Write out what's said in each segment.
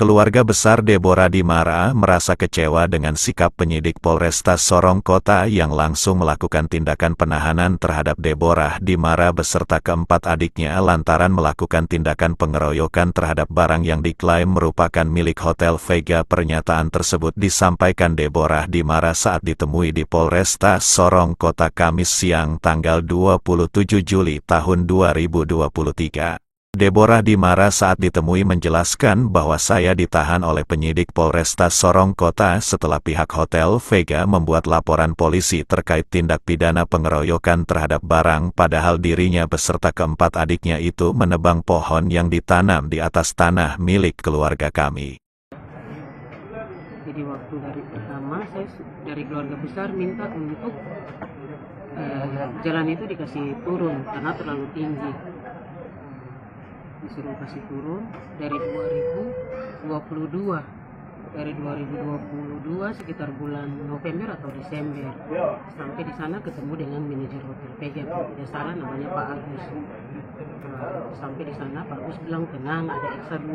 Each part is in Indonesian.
Keluarga besar Deborah Dimara merasa kecewa dengan sikap penyidik Polresta Sorong Kota yang langsung melakukan tindakan penahanan terhadap Deborah Dimara beserta keempat adiknya lantaran melakukan tindakan pengeroyokan terhadap barang yang diklaim merupakan milik Hotel Vega. Pernyataan tersebut disampaikan Deborah Dimara saat ditemui di Polresta Sorong Kota Kamis siang tanggal 27 Juli tahun 2023. Deborah Dimara saat ditemui menjelaskan bahwa saya ditahan oleh penyidik Polresta Sorong Kota setelah pihak Hotel Vega membuat laporan polisi terkait tindak pidana pengeroyokan terhadap barang padahal dirinya beserta keempat adiknya itu menebang pohon yang ditanam di atas tanah milik keluarga kami. Jadi waktu dari pertama saya dari keluarga besar minta untuk jalan itu dikasih turun karena terlalu tinggi. Disuruh kasih turun dari 2022 sekitar bulan November atau Desember sampai di sana ketemu dengan manajer Hotel Vega, tidak salah namanya Pak Agus. Sampai di sana Pak Agus bilang tenang, ada Eksa 2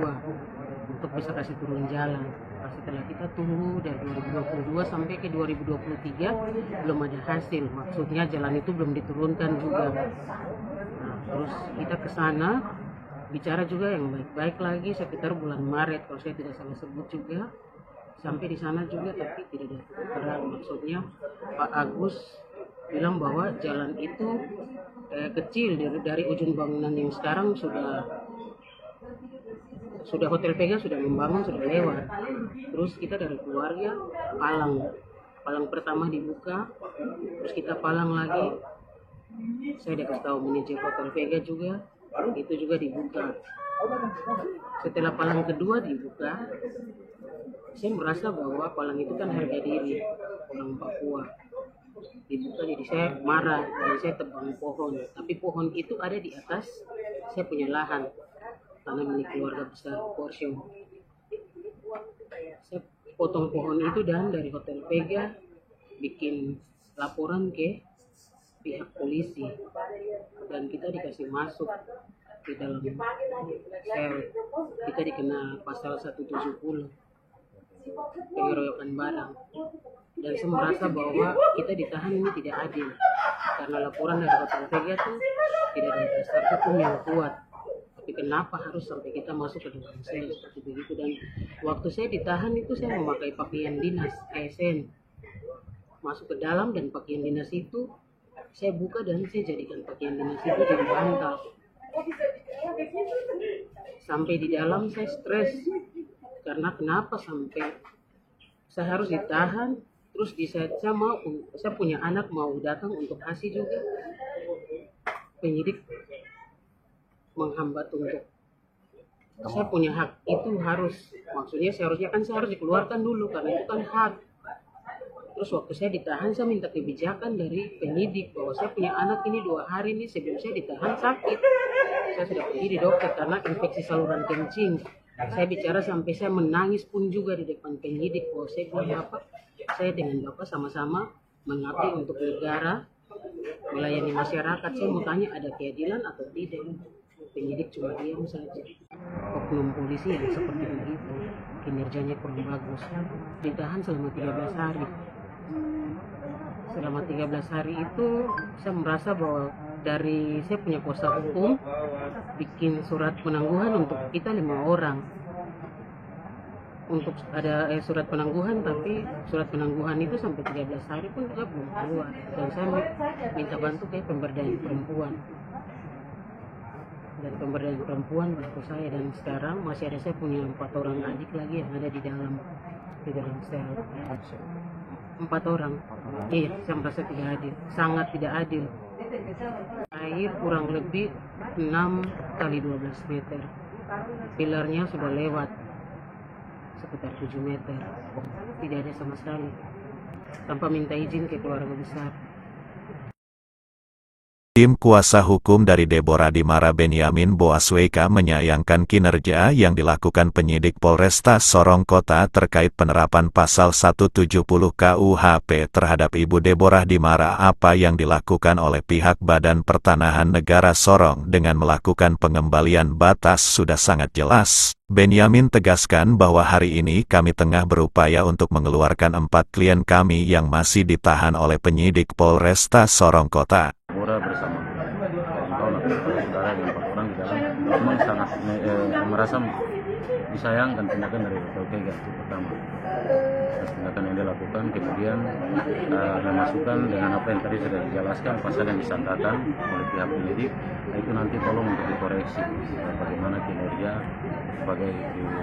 untuk bisa kasih turun jalan. Setelah kita tunggu dari 2022 sampai ke 2023 belum ada hasil, maksudnya jalan itu belum diturunkan juga. Terus kita ke sana bicara juga yang baik-baik lagi sekitar bulan Maret kalau saya tidak salah sebut juga, sampai di sana juga tapi tidak ada terang. Maksudnya Pak Agus bilang bahwa jalan itu kecil dari ujung bangunan yang sekarang sudah Hotel Vega sudah membangun, sudah lewat. Terus kita dari keluarga palang pertama dibuka, terus kita palang lagi. Saya dikasih tahu manajer Hotel Vega juga, itu juga dibuka. Setelah palang kedua dibuka, saya merasa bahwa palang itu kan harga diri orang Papua. Dibuka, jadi saya marah dan saya tebang pohon. Tapi pohon itu ada di atas saya punya lahan, tanah milik keluarga besar Porsche. Saya potong pohon itu dan dari Hotel Vega bikin laporan ke pihak polisi dan kita dikasih masuk di dalam sel. Kita dikena pasal 170 pengeroyokan barang, dan saya merasa bahwa kita ditahan ini tidak adil karena laporan dari Hotel Vega itu tidak ada dasar hukum yang kuat. Tapi kenapa harus sampai kita masuk ke dalam sel seperti begitu? Dan waktu saya ditahan itu saya memakai pakaian dinas ASN, masuk ke dalam dan pakaian dinas itu saya buka dan saya jadikan pakaian dinas itu jadi bantal. Sampai di dalam saya stres karena kenapa sampai saya harus ditahan. Terus di saat saya punya anak mau datang untuk ASI juga, penyidik menghambat untuk saya punya hak itu harus, maksudnya saya harus dikeluarkan dulu karena itu kan hak. Terus waktu saya ditahan saya minta kebijakan dari penyidik bahwa saya punya anak ini 2 hari ini sebelum saya ditahan sakit. Saya sudah pergi di dokter karena infeksi saluran kencing. Saya bicara sampai saya menangis pun juga di depan penyidik bahwa saya bilang Bapak, saya dengan Bapak sama-sama mengabdi untuk negara, melayani masyarakat. Saya mau tanya ada keadilan atau tidak. Penyidik cuma diam saja. Oknum polisi yang seperti begitu kinerjanya kurang bagus. Ditahan selama 13 hari. Selama 13 hari itu saya merasa bahwa dari saya punya kuasa hukum bikin surat penangguhan untuk kita 5 orang untuk ada surat penangguhan, tapi surat penangguhan itu sampai 13 hari pun juga belum keluar, dan saya minta bantu ke pemberdayaan perempuan, dan pemberdayaan perempuan bantu saya. Dan sekarang masih ada saya punya 4 orang adik lagi yang ada di dalam sel. 4 orang. Iya, saya merasa tidak adil, sangat tidak adil. Air kurang lebih 6 kali 12 meter. Pilarnya sudah lewat sekitar 7 meter. Tidak ada sama sekali. Tanpa minta izin ke keluarga besar. Tim kuasa hukum dari Deborah Dimara Benyamin Boasweka menyayangkan kinerja yang dilakukan penyidik Polresta Sorong Kota terkait penerapan pasal 170 KUHP terhadap Ibu Deborah Dimara. Apa yang dilakukan oleh pihak Badan Pertanahan Negara Sorong dengan melakukan pengembalian batas sudah sangat jelas. Benyamin tegaskan bahwa hari ini kami tengah berupaya untuk mengeluarkan 4 klien kami yang masih ditahan oleh penyidik Polresta Sorong Kota. Bersama kawan-kawan atau saudara yang 4 orang di dalam memang sangat merasa disayangkan tindakan dari LPG itu pertama. Tindakan yang dilakukan kemudian memasukkan dengan apa yang tadi sudah dijelaskan pasal yang disangkakan oleh pihak penyidik. Itu nanti tolong untuk dikoreksi bagaimana kinerja sebagai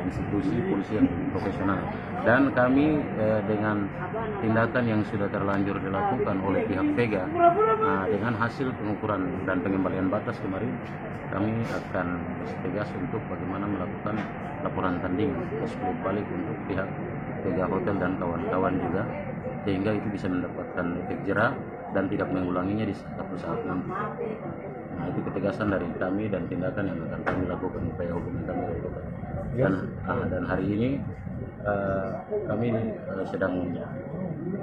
institusi polisi yang profesional. Dan kami dengan tindakan yang sudah terlanjur dilakukan oleh pihak Vega, dengan hasil pengukuran dan pengembalian batas kemarin, kami akan tegas untuk bagaimana melakukan laporan tanding split balik untuk pihak Vega Hotel dan kawan-kawan juga, sehingga itu bisa mendapatkan efek jera dan tidak mengulanginya di satu saat nanti. Nah, itu ketegasan dari kami dan tindakan yang akan kami lakukan, upaya hukum yang kami lakukan. Dan hari ini kami sedang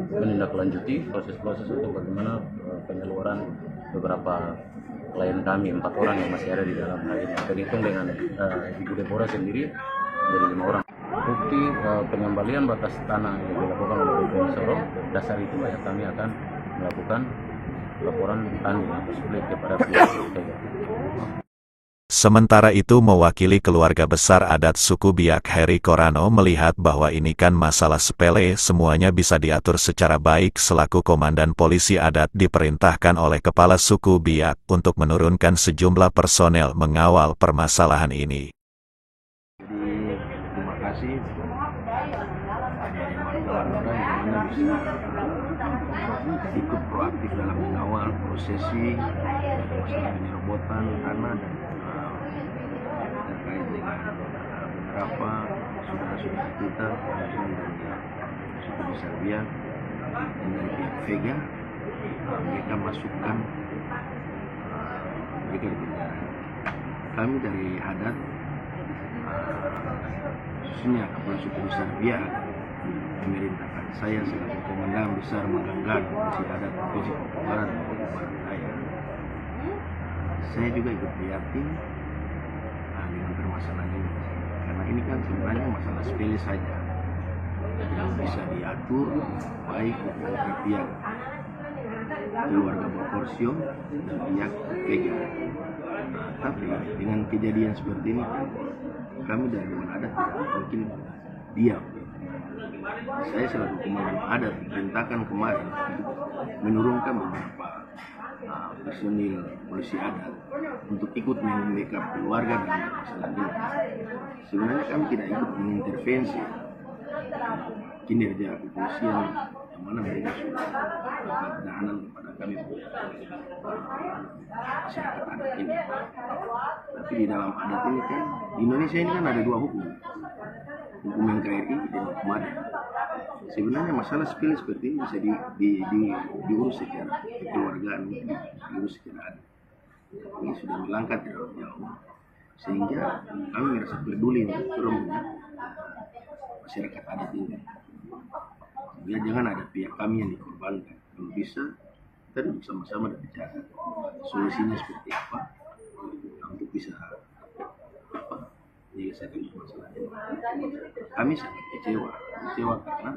menindaklanjuti proses-proses untuk bagaimana penyaluran beberapa klien kami, 4 orang yang masih ada di dalam hari ini. Terhitung dengan Ibu Deborah sendiri dari 5 orang. Bukti pengembalian batas tanah yang dilakukan oleh BPN Sorong, dasar itu ya kami akan melakukan laporan tanding atau split kepada pihak Vega. Sementara itu mewakili keluarga besar adat suku Biak Heri Korano melihat bahwa ini kan masalah sepele, semuanya bisa diatur secara baik. Selaku komandan polisi adat diperintahkan oleh kepala suku Biak untuk menurunkan sejumlah personel mengawal permasalahan ini. Jadi terima kasih warga yang mana bisa ikut proaktif dalam mengawal prosesi masalah penyerobotan tanah dan terkait dengan beberapa saudara-saudara kita dari suku besar Biak dan dari pihak Vega, mereka masukkan mereka di penjara. Kami dari adat khususnya kepala suku besar Biak memerintahkan saya selaku komandan besar Maganggan Polisi Adat Provinsi Papua Barat dan Papua Barat Daya. Saya juga ikut prihatin dengan permasalahan ini, karena ini kan sebenarnya masalah sepele saja yang bisa diatur baik oleh pihak keluarga Bokorsio dan pihak Vega. Tapi dengan kejadian seperti ini kan kami dari Dewan Adat tidak mungkin diam. Saya selaku komandan adat diperintahkan kemarin menurunkan beberapa personil polisi adat untuk ikut membackup keluarga dalam masalah ini. Sebenarnya kami tidak ikut mengintervensi kinerja kepolisian yang mana mereka sudah melakukan penahanan kepada kami masyarakat adat ini. Tapi di dalam adat ini kan, di Indonesia ini kan ada 2 hukum, hukum NKRI dan hukum adat. Sebenarnya masalah sepele seperti ini bisa diurus secara kekeluargaan, diurus secara adat. Ini sudah melangkah terlalu jauh, sehingga kami merasa peduli untuk turun masyarakat adat ini. Ya, jangan ada pihak kami yang dikorbankan. Kalau bisa, kita duduk sama-sama dan bicara solusinya seperti apa untuk bisa menyelesaikan masalah ini. Kami sangat kecewa karena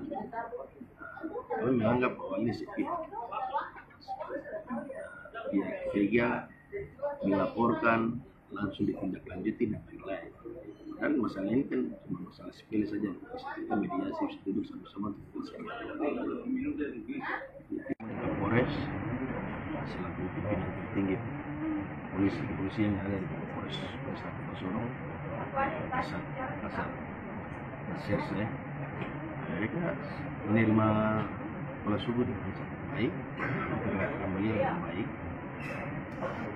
kami menganggap bahwa ini sepihak. Pihak Vega melaporkan, langsung ditindaklanjuti dan lain-lain. Dan masalah ini kan cuma masalah sepele saja, bisa kita mediasi, bisa duduk sama-sama untuk Polres selaku pimpinan tertinggi kepolisian yang ada di Polres Kota Sorong, kasar saya, mereka menerima kepala suku dengan sangat baik, memperlakukan beliau dengan baik.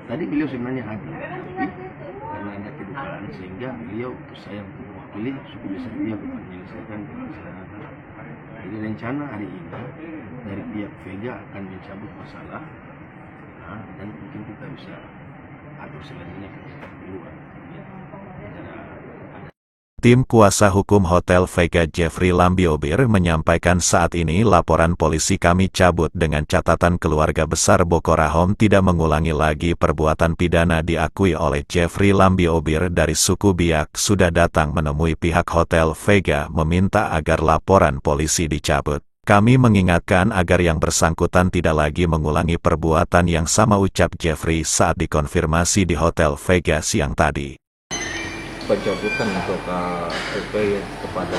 Tadi beliau sebenarnya hadir, tapi karena ada kedukaan sehingga beliau utus saya untuk mewakili suku besar dia untuk menyelesaikan permasalahan. Jadi rencana hari ini dari pihak Vega akan mencabut masalah dan mungkin kita bisa atur selanjutnya di luar. Ya. Tim kuasa hukum Hotel Vega Jeffrey Lambiobir menyampaikan saat ini laporan polisi kami cabut dengan catatan keluarga besar Boko Haram tidak mengulangi lagi perbuatan pidana diakui oleh Jeffrey Lambiobir dari suku Biak sudah datang menemui pihak Hotel Vega meminta agar laporan polisi dicabut. Kami mengingatkan agar yang bersangkutan tidak lagi mengulangi perbuatan yang sama, ucap Jeffrey saat dikonfirmasi di Hotel Vega siang tadi. Pencabutan untuk PP kepada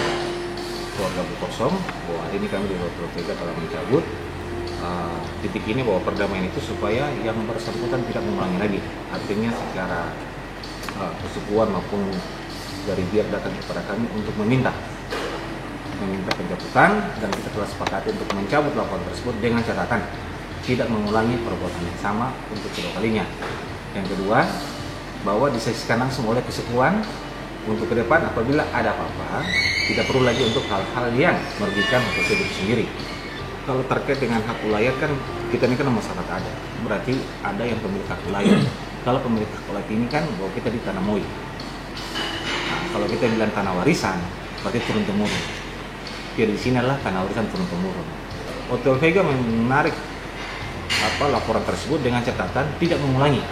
keluarga Bu Kosong, bahwa hari ini kami di Hotel Vega telah mencabut titik ini bahwa perdamaian itu supaya yang bersangkutan tidak mengulangi lagi. Artinya secara persekutuan maupun dari Biak datang kepada kami untuk meminta pencabutan, dan kita telah sepakati untuk mencabut laporan tersebut dengan catatan tidak mengulangi perbuatan yang sama untuk kedua kalinya. Yang kedua, bahwa disaksikan langsung oleh kesekuan untuk ke depan apabila ada apa-apa tidak perlu lagi untuk hal-hal yang merugikan untuk hidup sendiri. Kalau terkait dengan hak wilayah kan kita ini kan masyarakat ada, berarti ada yang pemilik hak wilayah. Kalau pemilik hak wilayah ini kan bahwa kita di Tanah Moi. Nah, kalau kita bilang tanah warisan berarti turun temurun. Jadi di sini adalah tanah warisan turun temurun. Hotel Vega menarik laporan tersebut dengan catatan tidak mengulangi.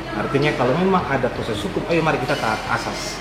Artinya kalau memang ada proses hukum, ayo mari kita taat asas.